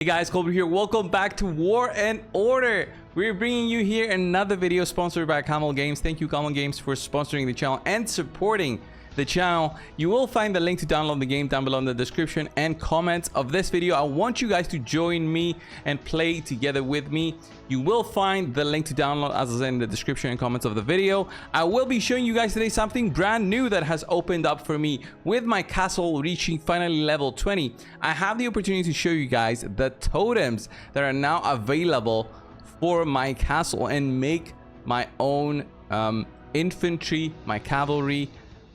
Hey guys, Colby here. Welcome back to War and Order. We're bringing you here another video sponsored by Camel Games. Thank you, Camel Games, for sponsoring the channel and supporting the channel. You will find the link to download the game down below in the description and comments of this video. I want you guys to join me and play together with me. You will find the link to download, as I said, in the description and comments of the video. I will be showing you guys today something brand new that has opened up for me with my castle reaching finally level 20. I have the opportunity to show you guys the totems that are now available for my castle and make my own infantry, my cavalry,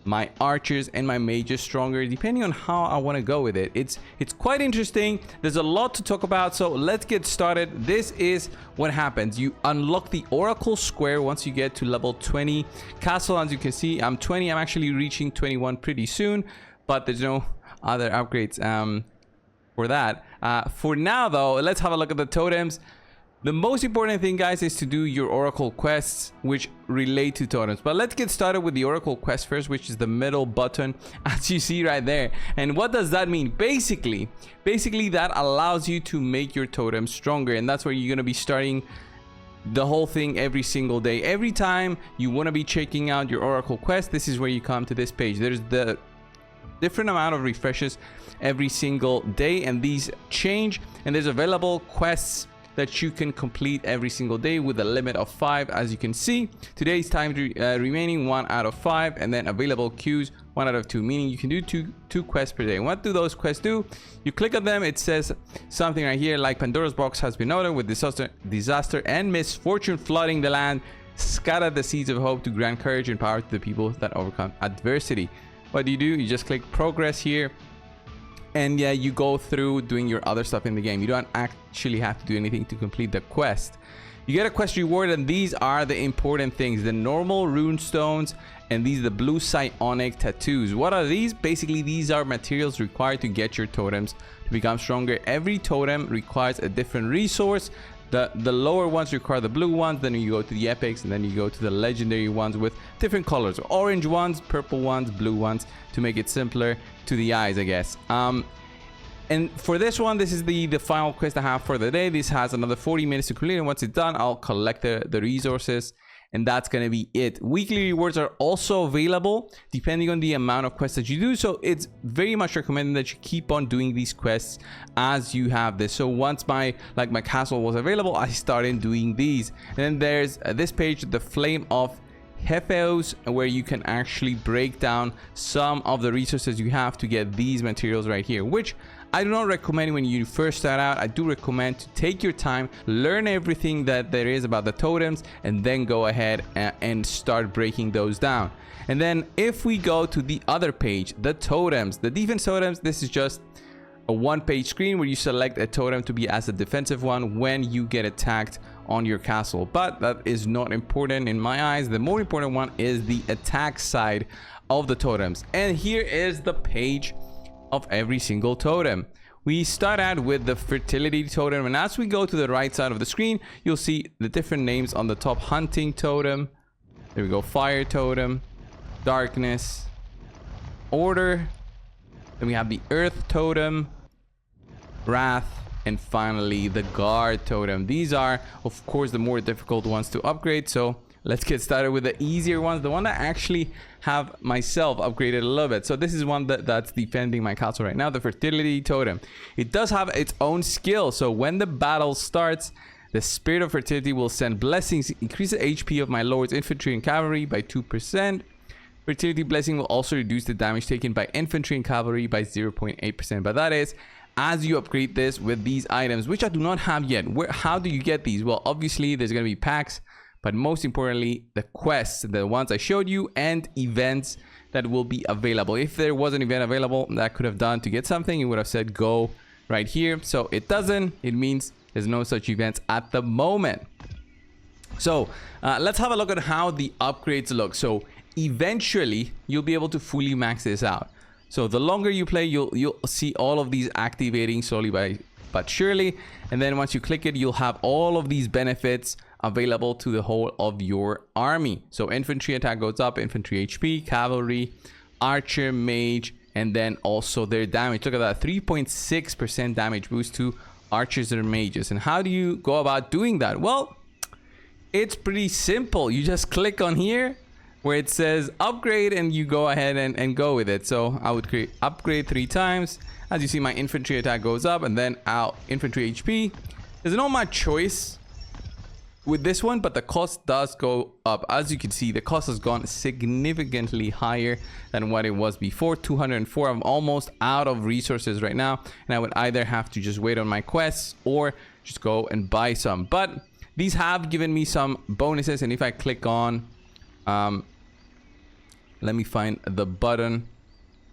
my archers, and my mages stronger, depending on how I want to go with it. It's quite interesting. There's a lot to talk about, so let's get started. This is what happens. You unlock the Oracle Square once you get to level 20. Castle, as you can see, I'm 20. I'm actually reaching 21 pretty soon, but there's no other upgrades for that. For now, though, let's have a look at the totems. The most important thing, guys, is to do your Oracle quests, which relate to totems. But let's get started with the Oracle quest first, which is the middle button, as you see right there. And what does that mean? Basically that allows you to make your totem stronger, and that's where you're going to be starting the whole thing every single day. Every time you want to be checking out your Oracle quest, this is where you come to this page. There's the different amount of refreshes every single day, and these change, and there's available quests that you can complete every single day with a limit of 5. As you can see, today's time remaining 1 out of 5, and then available queues 1 out of 2, meaning you can do two quests per day. What do those quests do? You click on them, it says something right here like Pandora's box has been ordered with disaster and misfortune flooding the land. Scatter the seeds of hope to grant courage and power to the people that overcome adversity. What do? You just click progress here, and yeah, you go through doing your other stuff in the game. You don't actually have to do anything to complete the quest. You get a quest reward, and these are the important things: the normal rune stones, and these are the blue psionic tattoos. What are these? Basically, these are materials required to get your totems to become stronger. Every totem requires a different resource. The lower ones require the blue ones, then you go to the epics, and then you go to the legendary ones with different colors: orange ones, purple ones, blue ones, to make it simpler to the eyes, I guess. And for this one, this is the final quest I have for the day. This has another 40 minutes to complete, and once it's done, I'll collect the resources, and that's gonna be it. Weekly rewards are also available depending on the amount of quests that you do, so it's very much recommended that you keep on doing these quests as you have this. So once my castle was available, I started doing these. And then there's this page, the Flame of Hephaeus, where you can actually break down some of the resources you have to get these materials right here, which I do not recommend when you first start out. I do recommend to take your time, learn everything that there is about the totems, and then go ahead and start breaking those down. And then if we go to the other page, the totems, the defense totems, this is just a one-page screen where you select a totem to be as a defensive one when you get attacked on your castle. But that is not important in my eyes. The more important one is the attack side of the totems. And here is the page of every single totem. We start out with the fertility totem, and as we go to the right side of the screen, you'll see the different names on the top: hunting totem, there we go, fire totem, darkness, order, then we have the earth totem, wrath, and finally the guard totem. These are, of course, the more difficult ones to upgrade, so let's get started with the easier ones, the one that I actually have myself upgraded a little bit. So this is one that's defending my castle right now, the fertility totem. It does have its own skill, so when the battle starts, the spirit of fertility will send blessings, increase the HP of my lord's infantry and cavalry by 2%. Fertility blessing will also reduce the damage taken by infantry and cavalry by 0.8%. But that is as you upgrade this with these items, which I do not have yet. How do you get these? Well, obviously there's going to be packs, but most importantly, the quests, the ones I showed you, and events that will be available. If there was an event available that I could have done to get something, it would have said go right here. So it doesn't. It means there's no such events at the moment. So let's have a look at how the upgrades look. So eventually, you'll be able to fully max this out. So the longer you play, you'll see all of these activating slowly but surely. And then once you click it, you'll have all of these benefits available to the whole of your army. So infantry attack goes up, infantry HP, cavalry, archer, mage, and then also their damage. Look at that, 3.6% damage boost to archers or mages. And how do you go about doing that? Well, it's pretty simple. You just click on here where it says upgrade, and you go ahead and go with it. So I would create upgrade 3 times. As you see, my infantry attack goes up, and then our infantry HP. There's not much choice with this one, but the cost does go up. As you can see, the cost has gone significantly higher than what it was before. 204. I'm almost out of resources right now, and I would either have to just wait on my quests or just go and buy some. But these have given me some bonuses, and if I click on let me find the button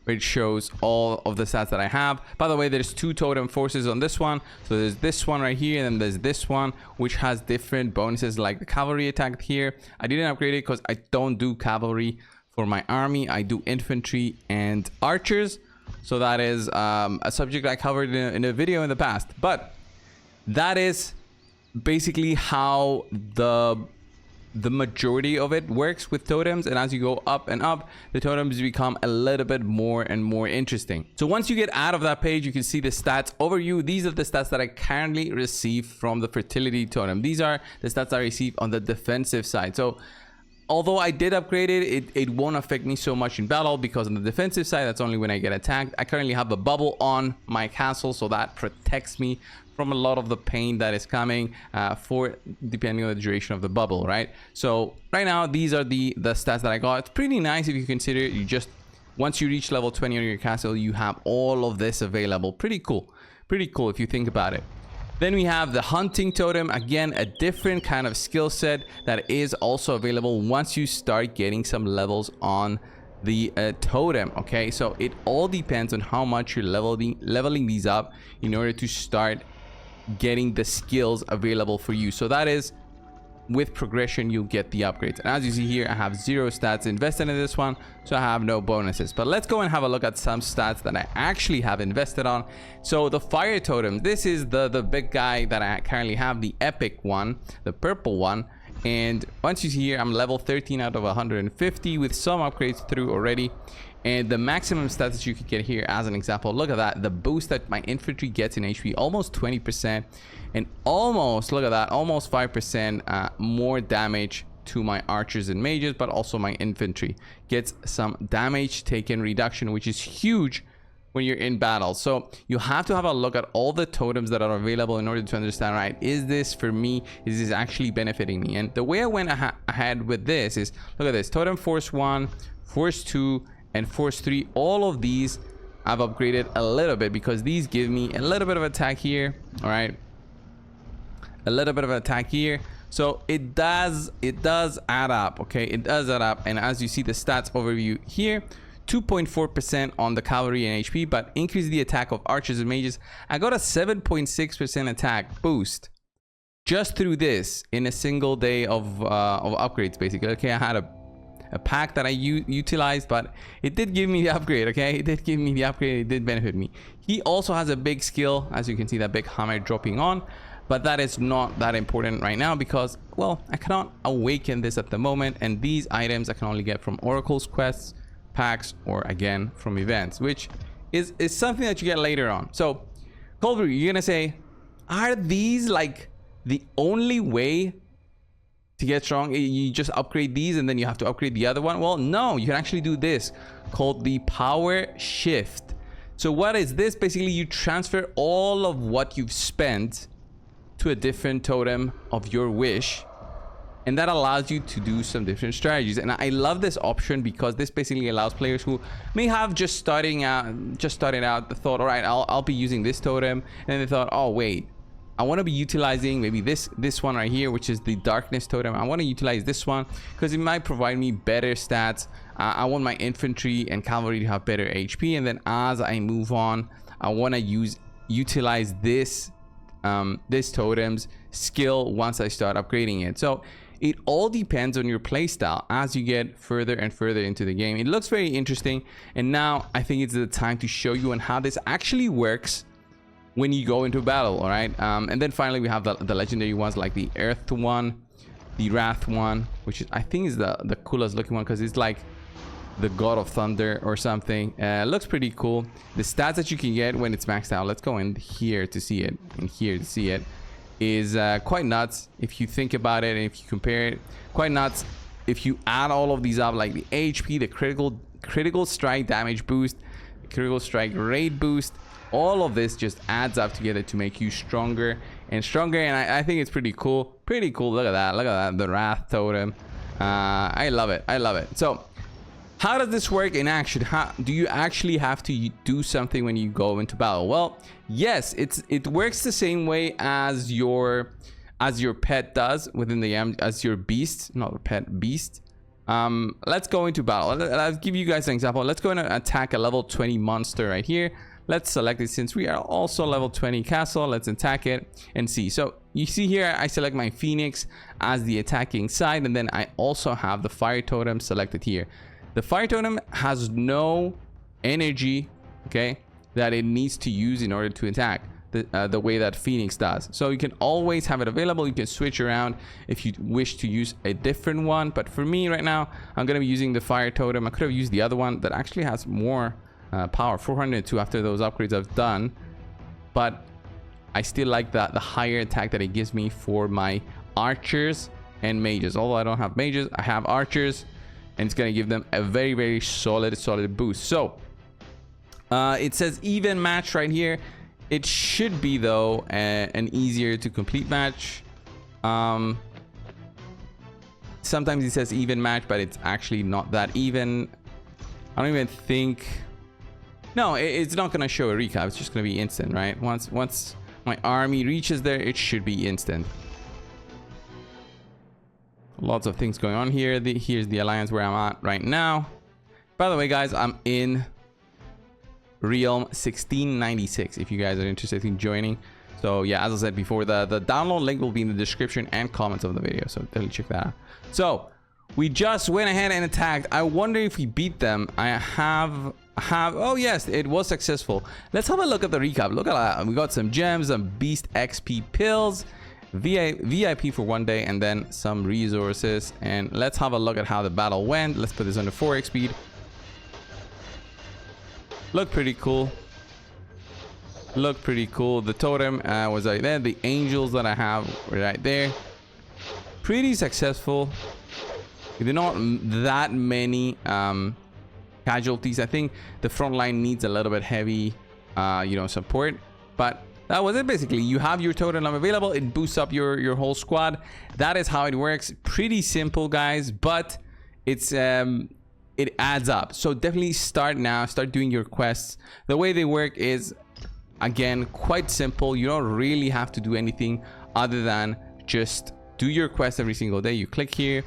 where it shows all of the stats that I have. By the way, there's 2 totem forces on this one. So there's this one right here, and then there's this one, which has different bonuses, like the cavalry attack here. I didn't upgrade it because I don't do cavalry for my army. I do infantry and archers. So that is a subject I covered in a video in the past. But that is basically how the majority of it works with totems. And as you go up and up, the totems become a little bit more and more interesting. So once you get out of that page, you can see the stats overview. These are the stats that I currently receive from the fertility totem. These are the stats I receive on the defensive side. So although I did upgrade it, it won't affect me so much in battle, because on the defensive side, that's only when I get attacked. I currently have a bubble on my castle, so that protects me from a lot of the pain that is coming for depending on the duration of the bubble, right? So right now, these are the stats that I got. It's pretty nice if you consider you just, once you reach level 20 on your castle, you have all of this available. Pretty cool if you think about it. Then we have the hunting totem. Again, a different kind of skill set that is also available once you start getting some levels on the totem. Okay, so it all depends on how much you're leveling these up in order to start getting the skills available for you. So that is, with progression, you'll get the upgrades. And as you see here, I have 0 stats invested in this one, so I have no bonuses. But let's go and have a look at some stats that I actually have invested on. So the fire totem, this is the big guy that I currently have, the epic one, the purple one. And once you see here, I'm level 13 out of 150 with some upgrades through already. And the maximum stats that you could get here, as an example, look at that, the boost that my infantry gets in HP, almost 20%, and almost, look at that, almost 5% more damage to my archers and mages, but also my infantry gets some damage taken reduction, which is huge when you're in battle. So you have to have a look at all the totems that are available in order to understand, right, is this for me? Is this actually benefiting me? And the way I went ahead with this is, look at this, totem force 1, force 2, and force 3. All of these I've upgraded a little bit, because these give me a little bit of attack here. All right, a little bit of attack here. So it does add up. Okay, it does add up. And as you see the stats overview here, 2.4% on the cavalry and HP, but increase the attack of archers and mages. I got a 7.6% attack boost just through this in a single day of upgrades, basically. Okay, I had a pack that I utilized, but it did give me the upgrade. Okay, it did give me the upgrade. It did benefit me. He also has a big skill, as you can see, that big hammer dropping on, but that is not that important right now, because, well, I cannot awaken this at the moment, and these items I can only get from oracles quests, packs, or again from events, which is something that you get later on. So Colbert, you're gonna say, are these like the only way to get strong? You just upgrade these and then you have to upgrade the other one? Well, no, you can actually do this called the power shift. So what is this? Basically, you transfer all of what you've spent to a different totem of your wish, and that allows you to do some different strategies. And I love this option, because this basically allows players who may have just started out the thought, all right, I'll be using this totem, and they thought, oh wait, I want to be utilizing maybe this one right here, which is the darkness totem. I want to utilize this one because it might provide me better stats. I want my infantry and cavalry to have better HP, and then as I move on, I want to utilize this totem's skill once I start upgrading it. So it all depends on your playstyle as you get further and further into the game. It looks very interesting, and now I think it's the time to show you on how this actually works when you go into battle. All right, and then finally we have the legendary ones, like the Earth one, the Wrath one, which is, I think, is the coolest looking one, because it's like the God of Thunder or something. Looks pretty cool. The stats that you can get when it's maxed out, let's go in here to see it, and here to see it, is quite nuts if you think about it, and if you compare it. Quite nuts if you add all of these up, like the HP, the critical strike damage boost, critical strike rate boost. All of this just adds up together to make you stronger and stronger, and I think it's pretty cool. Pretty cool. Look at that. Look at that. The Wrath Totem. I love it. I love it. So how does this work in action? How do you actually have to do something when you go into battle? Well, yes, it works the same way as your pet does within the game, as your beast, not a pet, beast. Let's go into battle. I'll give you guys an example. Let's go and attack a level 20 monster right here. Let's select it since we are also level 20 castle. Let's attack it and see. So you see here, I select my Phoenix as the attacking side, and then I also have the Fire Totem selected here. The Fire Totem has no energy, okay, that it needs to use in order to attack the way that Phoenix does. So you can always have it available. You can switch around if you wish to use a different one. But for me right now, I'm going to be using the Fire Totem. I could have used the other one that actually has more power, 402 after those upgrades I've done. But I still like the higher attack that it gives me for my archers and mages. Although I don't have mages, I have archers. And it's going to give them a very, very solid boost. So it says even match right here. It should be, though, an easier to complete match. Sometimes it says even match, but it's actually not that even. I don't even think. No, it's not going to show a recap. It's just going to be instant, right? Once my army reaches there, it should be instant. Lots of things going on here. Here's the alliance where I'm at right now. By the way, guys, I'm in Realm 1696 if you guys are interested in joining. So yeah, as I said before, the download link will be in the description and comments of the video, so definitely check that out. So we just went ahead and attacked. I wonder if we beat them. I have oh yes, it was successful. Let's have a look at the recap. Look at that. We got some gems, some beast XP pills, VIP for 1 day, and then some resources. And let's have a look at how the battle went. Let's put this on the 4x speed. Look pretty cool. Look pretty cool. The totem was right there. The angels that I have were right there. Pretty successful. They're not that many casualties. I think the front line needs a little bit heavy support, but that was it. Basically, you have your totem available. It boosts up your whole squad. That is how it works. Pretty simple, guys, but it's it adds up. So definitely start now. Start doing your quests. The way they work is, again, quite simple. You don't really have to do anything other than just do your quests every single day. You click here,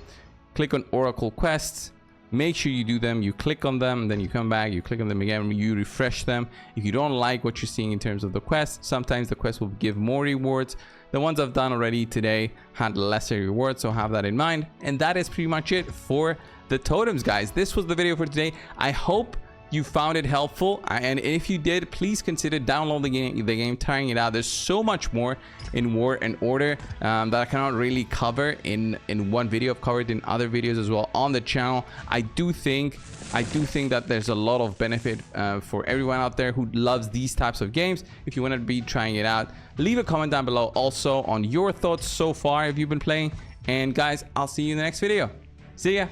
click on Oracle quests. Make sure you do them. You click on them, then you come back, you click on them again, you refresh them. If you don't like what you're seeing in terms of the quest, sometimes the quest will give more rewards. The ones I've done already today had lesser rewards, so have that in mind. And that is pretty much it for the totems, guys. This was the video for today. I hope you found it helpful, and if you did, please consider downloading the game, trying it out. There's so much more in War and Order that I cannot really cover in one video. I've covered in other videos as well on the channel. I do think that there's a lot of benefit for everyone out there who loves these types of games. If you want to be trying it out, leave a comment down below also on your thoughts so far if you've been playing. And guys, I'll see you in the next video. See ya.